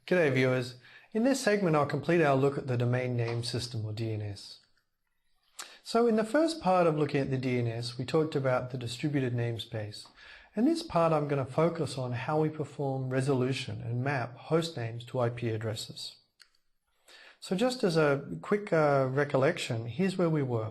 G'day viewers. In this segment I'll complete our look at the domain name system, or DNS. So in the first part of looking at the DNS we talked about the distributed namespace. In this part I'm going to focus on how we perform resolution and map host names to IP addresses. So just as a quick recollection, here's where we were.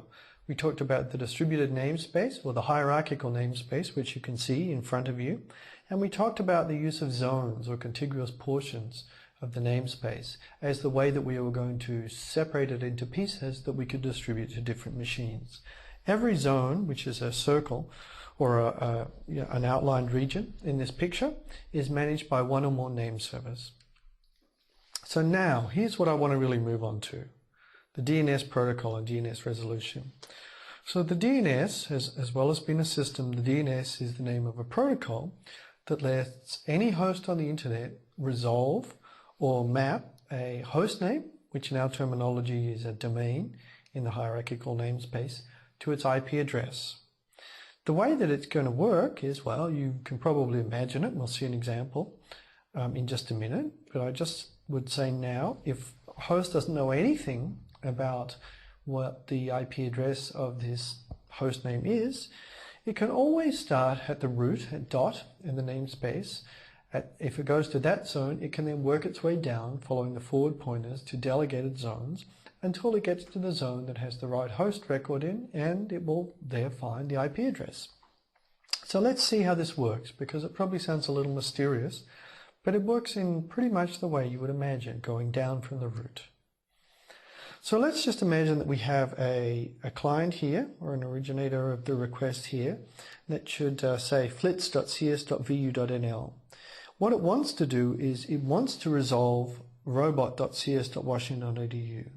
We talked about the distributed namespace, or the hierarchical namespace, which you can see in front of you, and we talked about the use of zones or contiguous portions of the namespace as the way that we were going to separate it into pieces that we could distribute to different machines. Every zone, which is a circle or an outlined region in this picture, is managed by one or more name servers. So now, here's what I want to really move on to. The DNS protocol and DNS resolution. So the DNS, as well as being a system, the DNS is the name of a protocol that lets any host on the internet resolve or map a host name, which in our terminology is a domain in the hierarchical namespace, to its IP address. The way that it's going to work is, well, you can probably imagine it, and we'll see an example in just a minute, but I just would say now, if a host doesn't know anything about what the IP address of this host name is, it can always start at the root, at dot in the namespace. If it goes to that zone, it can then work its way down following the forward pointers to delegated zones until it gets to the zone that has the right host record in, and it will there find the IP address. So let's see how this works, because it probably sounds a little mysterious, but it works in pretty much the way you would imagine, going down from the root. So let's just imagine that we have a client here, or an originator of the request here, that should say flits.cs.vu.nl. What it wants to do is it wants to resolve robot.cs.washington.edu.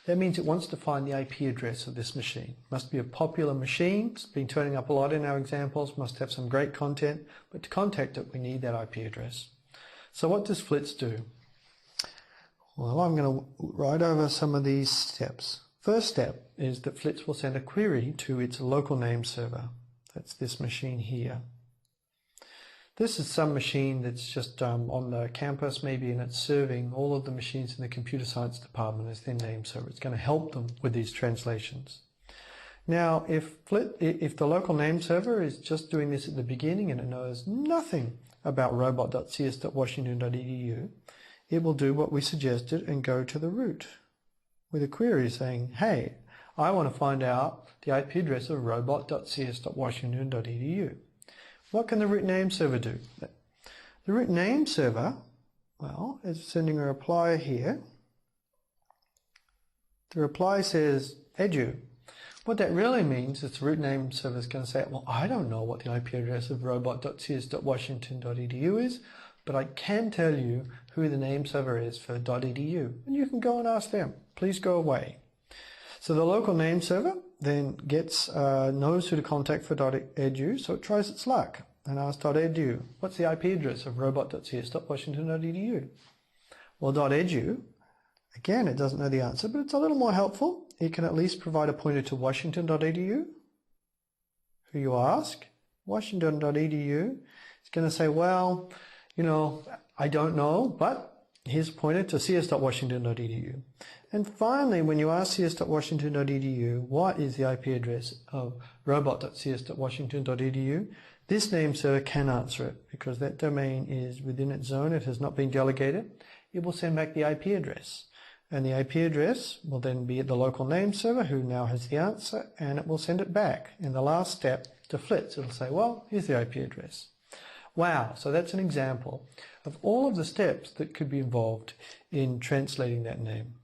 That means it wants to find the IP address of this machine. Must be a popular machine. It's been turning up a lot in our examples. Must have some great content. But to contact it, we need that IP address. So what does Flits do? Well, I'm going to write over some of these steps. First step is that Flits will send a query to its local name server. That's this machine here. This is some machine that's just on the campus maybe, and it's serving all of the machines in the computer science department as their name server. It's going to help them with these translations. Now, if the local name server is just doing this at the beginning and it knows nothing about robot.cs.washington.edu, it will do what we suggested and go to the root with a query saying, hey, I want to find out the IP address of robot.cs.washington.edu. What can the root name server do? The root name server, well, is sending a reply here. The reply says edu. What that really means is the root name server is going to say, well, I don't know what the IP address of robot.cs.washington.edu is, but I can tell you who the name server is for .edu, and you can go and ask them. Please go away. So the local name server then knows who to contact for .edu, so it tries its luck and asks .edu, what's the IP address of robot.cs.washington.edu? Well, .edu, again, it doesn't know the answer, but it's a little more helpful. It can at least provide a pointer to washington.edu, who you ask. Washington.edu is going to say, well, you know, I don't know, but here's a pointer to cs.washington.edu. And finally, when you ask cs.washington.edu, what is the IP address of robot.cs.washington.edu, this name server can answer it because that domain is within its zone. It has not been delegated. It will send back the IP address. And the IP address will then be at the local name server, who now has the answer, and it will send it back. In the last step to Flits, it'll say, well, here's the IP address. Wow, so that's an example of all of the steps that could be involved in translating that name.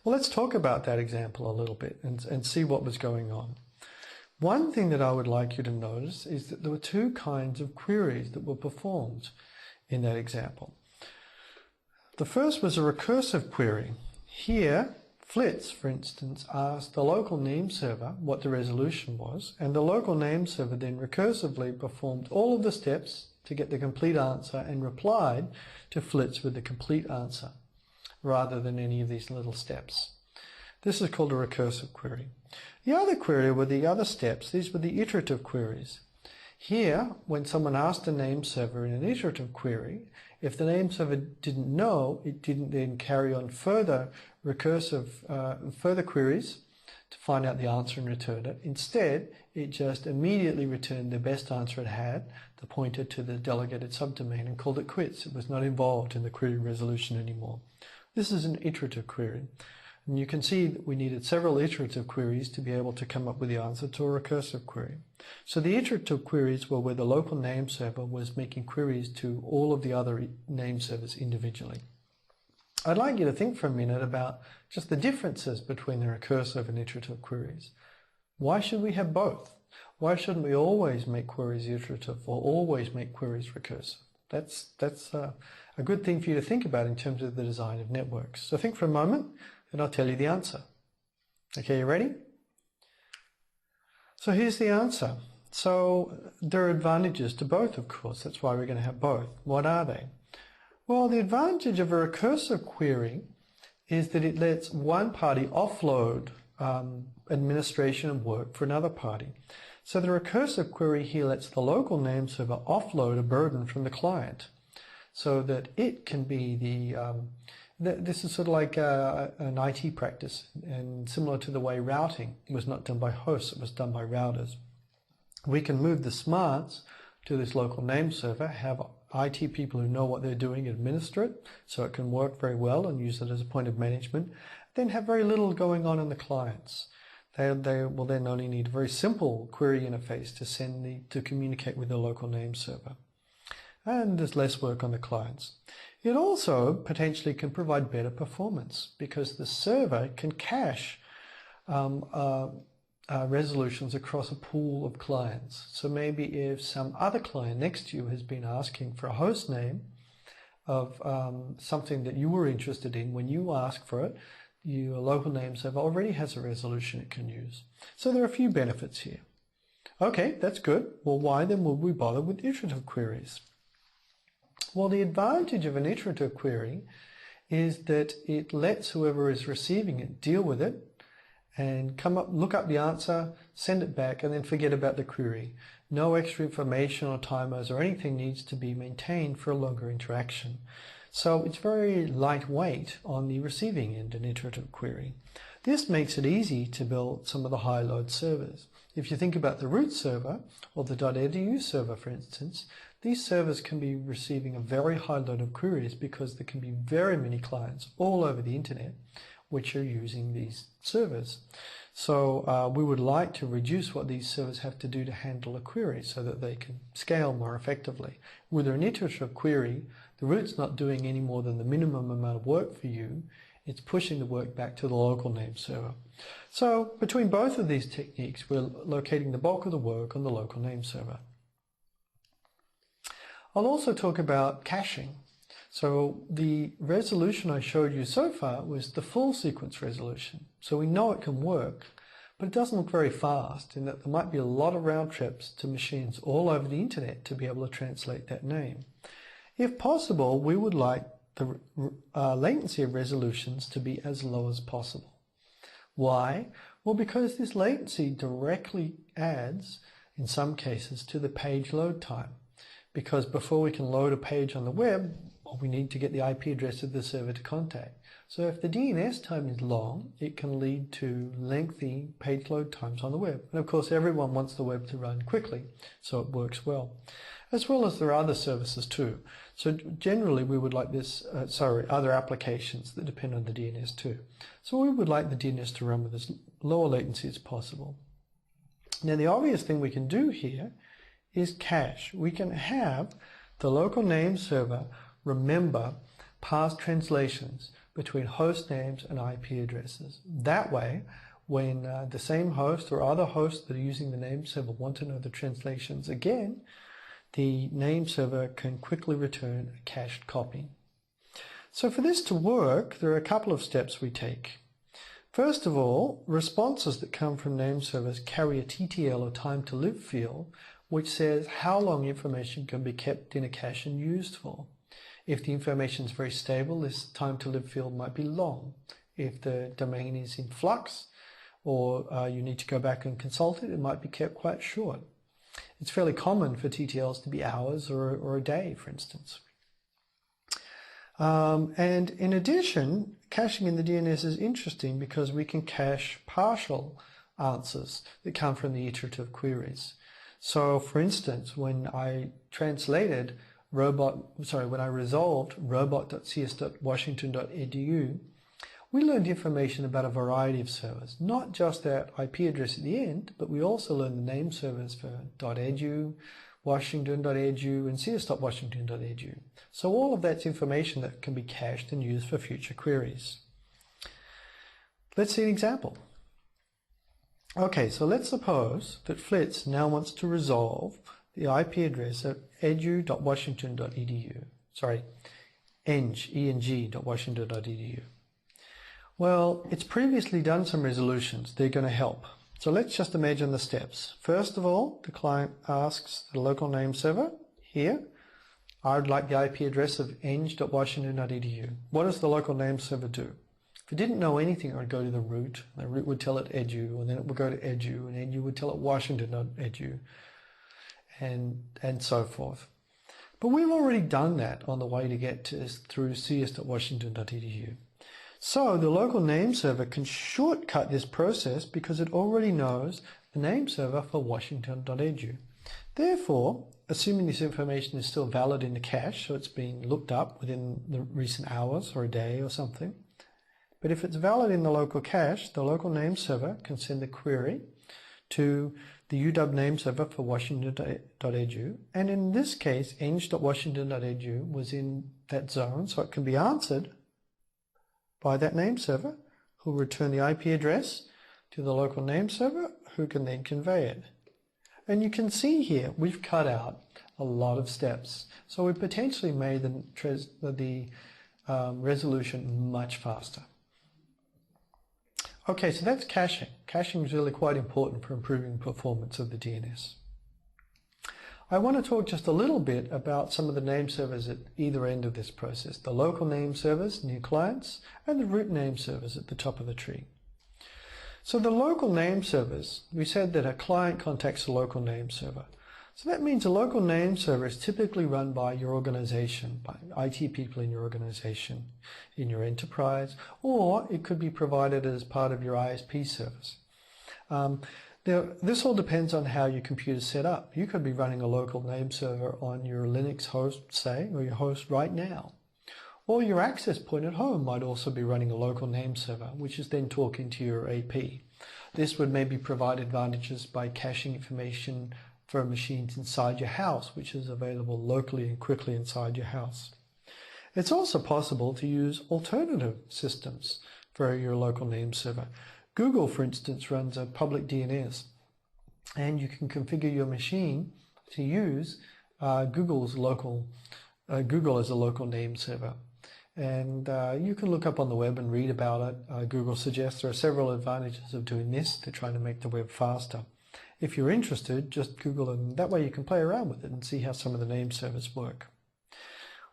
Well, let's talk about that example a little bit and see what was going on. One thing that I would like you to notice is that there were two kinds of queries that were performed in that example. The first was a recursive query. Here, Flits, for instance, asked the local name server what the resolution was, and the local name server then recursively performed all of the steps to get the complete answer and replied to Flits with the complete answer, rather than any of these little steps. This is called a recursive query. The other query were the other steps. These were the iterative queries. Here, when someone asked a name server in an iterative query, if the name server didn't know, it didn't then carry on further further queries to find out the answer and return it. Instead, it just immediately returned the best answer it had, the pointer to the delegated subdomain, and called it quits. It was not involved in the query resolution anymore. This is an iterative query. And you can see that we needed several iterative queries to be able to come up with the answer to a recursive query. So the iterative queries were where the local name server was making queries to all of the other name servers individually. I'd like you to think for a minute about just the differences between the recursive and iterative queries. Why should we have both? Why shouldn't we always make queries iterative or always make queries recursive? That's a good thing for you to think about in terms of the design of networks. So think for a moment, and I'll tell you the answer. Okay, you ready? So here's the answer. So there are advantages to both, of course. That's why we're going to have both. What are they? Well, the advantage of a recursive query is that it lets one party offload administration and work for another party. So the recursive query here lets the local name server offload a burden from the client so that it can be this is sort of like an IT practice, and similar to the way routing was not done by hosts, it was done by routers. We can move the smarts to this local name server, have IT people who know what they're doing administer it so it can work very well and use it as a point of management, then have very little going on in the clients. They will then only need a very simple query interface to communicate with the local name server. And there's less work on the clients. It also potentially can provide better performance because the server can cache resolutions across a pool of clients. So maybe if some other client next to you has been asking for a host name of something that you were interested in, when you ask for it, your local name server already has a resolution it can use. So there are a few benefits here. Okay, that's good. Well, why then would we bother with iterative queries? Well, the advantage of an iterative query is that it lets whoever is receiving it deal with it and look up the answer, send it back, and then forget about the query. No extra information or timers or anything needs to be maintained for a longer interaction. So it's very lightweight on the receiving end, an iterative query. This makes it easy to build some of the high-load servers. If you think about the root server or the .edu server, for instance, these servers can be receiving a very high load of queries because there can be very many clients all over the internet which are using these servers. So we would like to reduce what these servers have to do to handle a query so that they can scale more effectively. With an iterative query, the root's not doing any more than the minimum amount of work for you. It's pushing the work back to the local name server. So between both of these techniques, we're locating the bulk of the work on the local name server. I'll also talk about caching. So the resolution I showed you so far was the full sequence resolution. So we know it can work, but it doesn't look very fast in that there might be a lot of round trips to machines all over the internet to be able to translate that name. If possible, we would like the latency of resolutions to be as low as possible. Why? Well, because this latency directly adds, in some cases, to the page load time. Because before we can load a page on the web, we need to get the IP address of the server to contact. So if the DNS time is long, it can lead to lengthy page load times on the web. And of course, everyone wants the web to run quickly, so it works well. As well as there are other services too. So generally we would like this, other applications that depend on the DNS too. So we would like the DNS to run with as lower latency as possible. Now the obvious thing we can do here is cache. We can have the local name server remember past translations between host names and IP addresses. That way, when the same host or other hosts that are using the name server want to know the translations again, the name server can quickly return a cached copy. So for this to work, there are a couple of steps we take. First of all, responses that come from name servers carry a TTL or time to live field, which says how long information can be kept in a cache and used for. If the information is very stable, this time to live field might be long. If the domain is in flux or you need to go back and consult it, it might be kept quite short. It's fairly common for TTLs to be hours or a day, for instance. And in addition, caching in the DNS is interesting because we can cache partial answers that come from the iterative queries. So for instance, when I resolved robot.cs.washington.edu, we learned information about a variety of servers, not just that IP address at the end, but we also learned the name servers for .edu, washington.edu, and cs.washington.edu. So all of that's information that can be cached and used for future queries. Let's see an example. Okay, so let's suppose that Flitz now wants to resolve the IP address of edu.washington.edu. Sorry, eng.washington.edu. Well, it's previously done some resolutions. They're going to help. So let's just imagine the steps. First of all, the client asks the local name server here, I'd like the IP address of eng.washington.edu. What does the local name server do? If it didn't know anything, it would go to the root. The root would tell it edu, and then it would go to edu, and edu would tell it washington.edu, and so forth. But we've already done that on the way to get to through cs.washington.edu. So the local name server can shortcut this process because it already knows the name server for washington.edu. Therefore, assuming this information is still valid in the cache, so it's been looked up within the recent hours or a day or something, but if it's valid in the local cache, the local name server can send the query to the UW name server for washington.edu, and in this case, eng.washington.edu was in that zone, so it can be answered by that name server, who will return the IP address to the local name server, who can then convey it. And you can see here, we've cut out a lot of steps. So we potentially made the resolution much faster. Okay, so that's caching. Caching is really quite important for improving performance of the DNS. I want to talk just a little bit about some of the name servers at either end of this process, the local name servers near clients and the root name servers at the top of the tree. So the local name servers, we said that a client contacts a local name server. So that means a local name server is typically run by your organization, by IT people in your organization, in your enterprise, or it could be provided as part of your ISP service. Now, this all depends on how your computer is set up. You could be running a local name server on your Linux host, say, or your host right now. Or your access point at home might also be running a local name server, which is then talking to your AP. This would maybe provide advantages by caching information for machines inside your house, which is available locally and quickly inside your house. It's also possible to use alternative systems for your local name server. Google, for instance, runs a public DNS, and you can configure your machine to use Google as a local name server. And you can look up on the web and read about it. Google suggests there are several advantages of doing this. They're trying to make the web faster. If you're interested, just Google, and that way you can play around with it and see how some of the name servers work.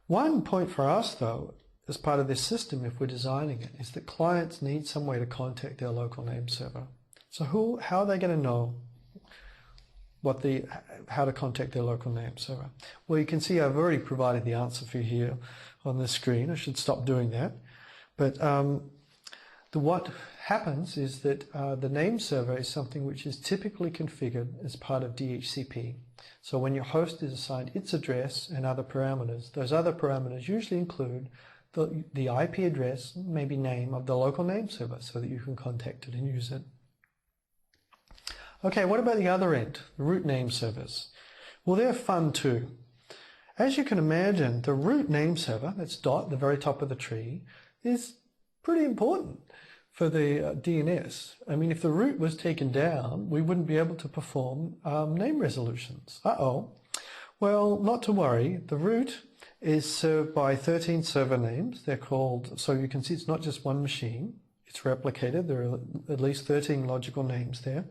One point for us, though, as part of this system, if we're designing it, is that clients need some way to contact their local name server. So how are they going to know how to contact their local name server? Well, you can see I've already provided the answer for you here on the screen. I should stop doing that. But what happens is that the name server is something which is typically configured as part of DHCP. So when your host is assigned its address and other parameters, those other parameters usually include the IP address, maybe name of the local name server, so that you can contact it and use it. Okay, what about the other end, the root name servers? Well, they're fun too. As you can imagine, the root name server, that's dot at the very top of the tree, is pretty important for the DNS. I mean, if the root was taken down, we wouldn't be able to perform name resolutions. Well, not to worry. The root is served by 13 server names. They're called, so you can see it's not just one machine. It's replicated. There are at least 13 logical names there.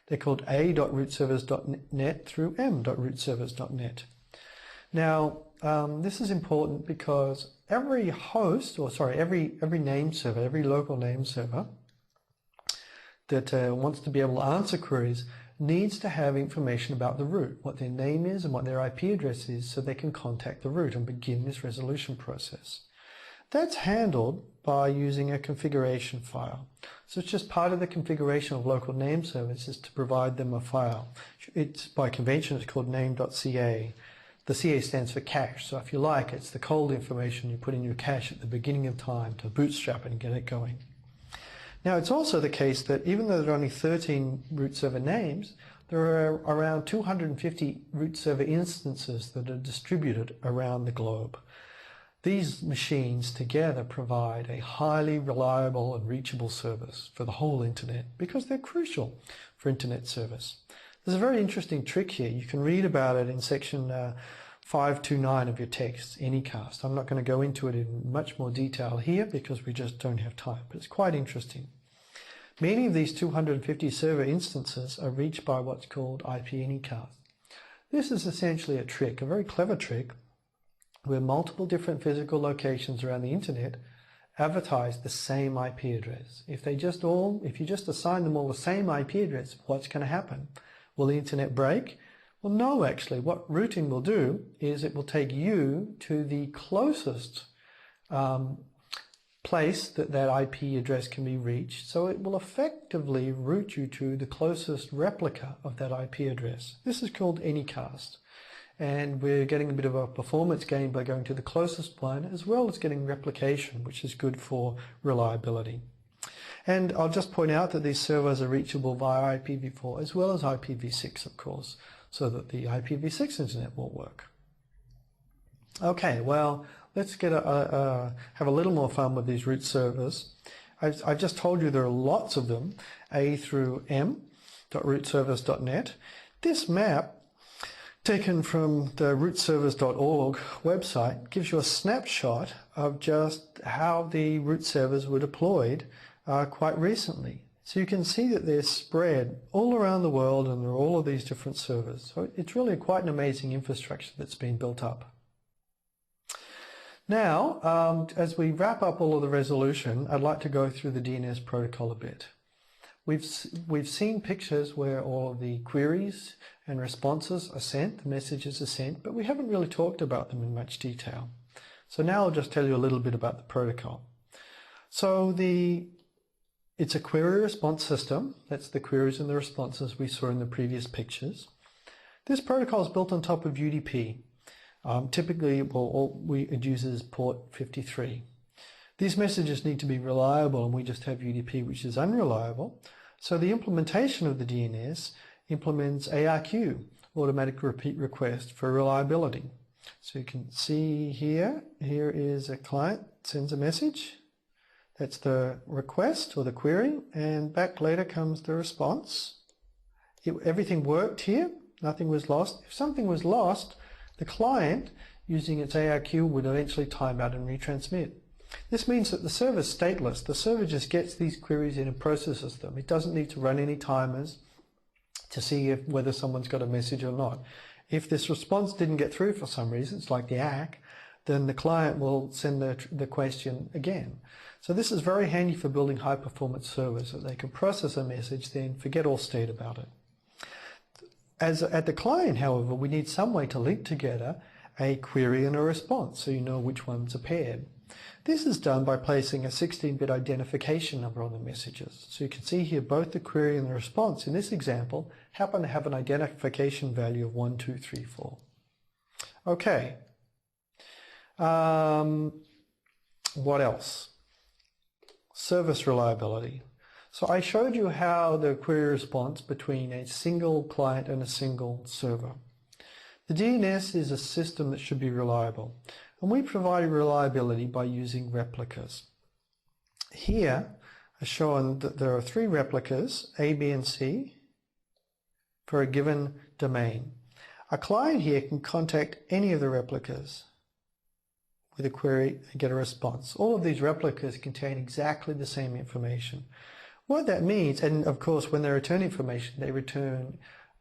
They're called a.rootservers.net through m.rootservers.net. Now, this is important because every name server, every local name server that wants to be able to answer queries needs to have information about the root, what their name is and what their IP address is, so they can contact the root and begin this resolution process. That's handled by using a configuration file. So it's just part of the configuration of local name services to provide them a file. It's by convention, it's called name.ca. The CA stands for cache. So if you like, it's the cold information you put in your cache at the beginning of time to bootstrap it and get it going. Now, it's also the case that even though there are only 13 root server names, there are around 250 root server instances that are distributed around the globe. These machines together provide a highly reliable and reachable service for the whole internet because they're crucial for internet service. There's a very interesting trick here. You can read about it in section 529 of your text, Anycast. I'm not going to go into it in much more detail here because we just don't have time, but it's quite interesting. Many of these 250 server instances are reached by what's called IP Anycast. This is essentially a trick, a very clever trick, where multiple different physical locations around the internet advertise the same IP address. If you just assign them all the same IP address, what's going to happen? Will the internet break? Well, no, actually. What routing will do is it will take you to the closest place that IP address can be reached. So it will effectively route you to the closest replica of that IP address. This is called Anycast. And we're getting a bit of a performance gain by going to the closest one, as well as getting replication, which is good for reliability. And I'll just point out that these servers are reachable via IPv4 as well as IPv6, of course, so that the IPv6 internet will work. Okay, well, let's have a little more fun with these root servers. I've just told you there are lots of them, A through m.rootservers.net. This map, taken from the rootservers.org website, gives you a snapshot of just how the root servers were deployed quite recently. So you can see that they're spread all around the world and there are all of these different servers. So it's really quite an amazing infrastructure that's been built up. Now, as we wrap up all of the resolution, I'd like to go through the DNS protocol a bit. We've seen pictures where all of the queries and responses are sent, the messages are sent, but we haven't really talked about them in much detail. So now I'll just tell you a little bit about the protocol. So it's a query response system. That's the queries and the responses we saw in the previous pictures. This protocol is built on top of UDP. Typically, it uses port 53. These messages need to be reliable, and we just have UDP, which is unreliable. So the implementation of the DNS implements ARQ, automatic repeat request, for reliability. So you can see here is a client sends a message. That's the request or the query, and back later comes the response. Everything worked here, nothing was lost. If something was lost, the client, using its ARQ, would eventually time out and retransmit. This means that the server is stateless. The server just gets these queries in and processes them. It doesn't need to run any timers to see whether someone's got a message or not. If this response didn't get through for some reason, it's like the ACK, then the client will send the question again. So this is very handy for building high-performance servers, so they can process a message, then forget all state about it. At the client, however, we need some way to link together a query and a response, so you know which ones are paired. This is done by placing a 16-bit identification number on the messages. So you can see here both the query and the response in this example happen to have an identification value of 1, 2, 3, 4. Okay. What else? Service reliability. So I showed you how the query response between a single client and a single server. The DNS is a system that should be reliable, and we provide reliability by using replicas. Here I've shown that there are 3 replicas, A, B, and C, for a given domain. A client here can contact any of the replicas with a query and get a response. All of these replicas contain exactly the same information. What that means, and of course when they return information, they return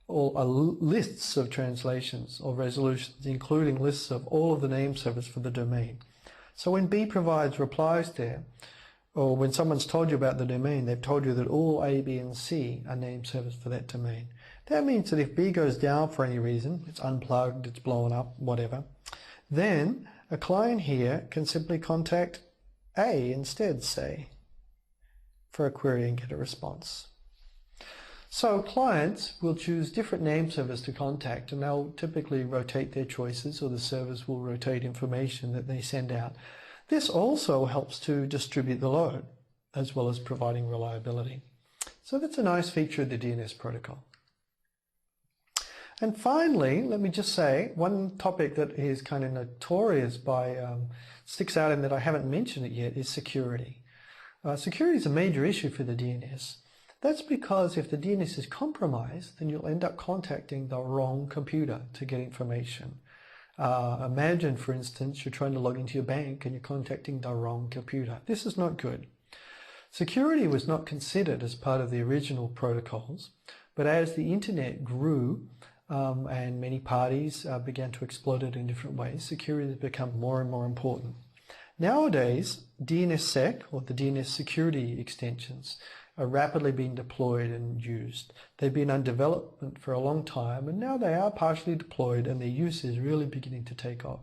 lists of translations or resolutions, including lists of all of the name servers for the domain. So when B provides replies there, or when someone's told you about the domain, they've told you that all A, B, and C are name servers for that domain. That means that if B goes down for any reason, it's unplugged, it's blown up, whatever, then a client here can simply contact A instead, say, for a query and get a response. So clients will choose different name servers to contact, and they'll typically rotate their choices, or the servers will rotate information that they send out. This also helps to distribute the load, as well as providing reliability. So that's a nice feature of the DNS protocol. And finally, let me just say, one topic that is kind of notorious sticks out in that I haven't mentioned it yet, is security. Security is a major issue for the DNS. That's because if the DNS is compromised, then you'll end up contacting the wrong computer to get information. Imagine, for instance, you're trying to log into your bank and you're contacting the wrong computer. This is not good. Security was not considered as part of the original protocols, but as the internet grew and many parties began to exploit it in different ways, security has become more and more important. Nowadays, DNSSEC, or the DNS security extensions, are rapidly being deployed and used. They've been under development for a long time, and now they are partially deployed and their use is really beginning to take off.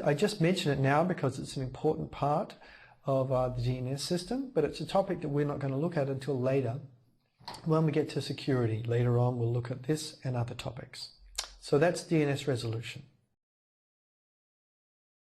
I just mention it now because it's an important part of the DNS system, but it's a topic that we're not going to look at until later when we get to security. Later on we'll look at this and other topics. So that's DNS resolution.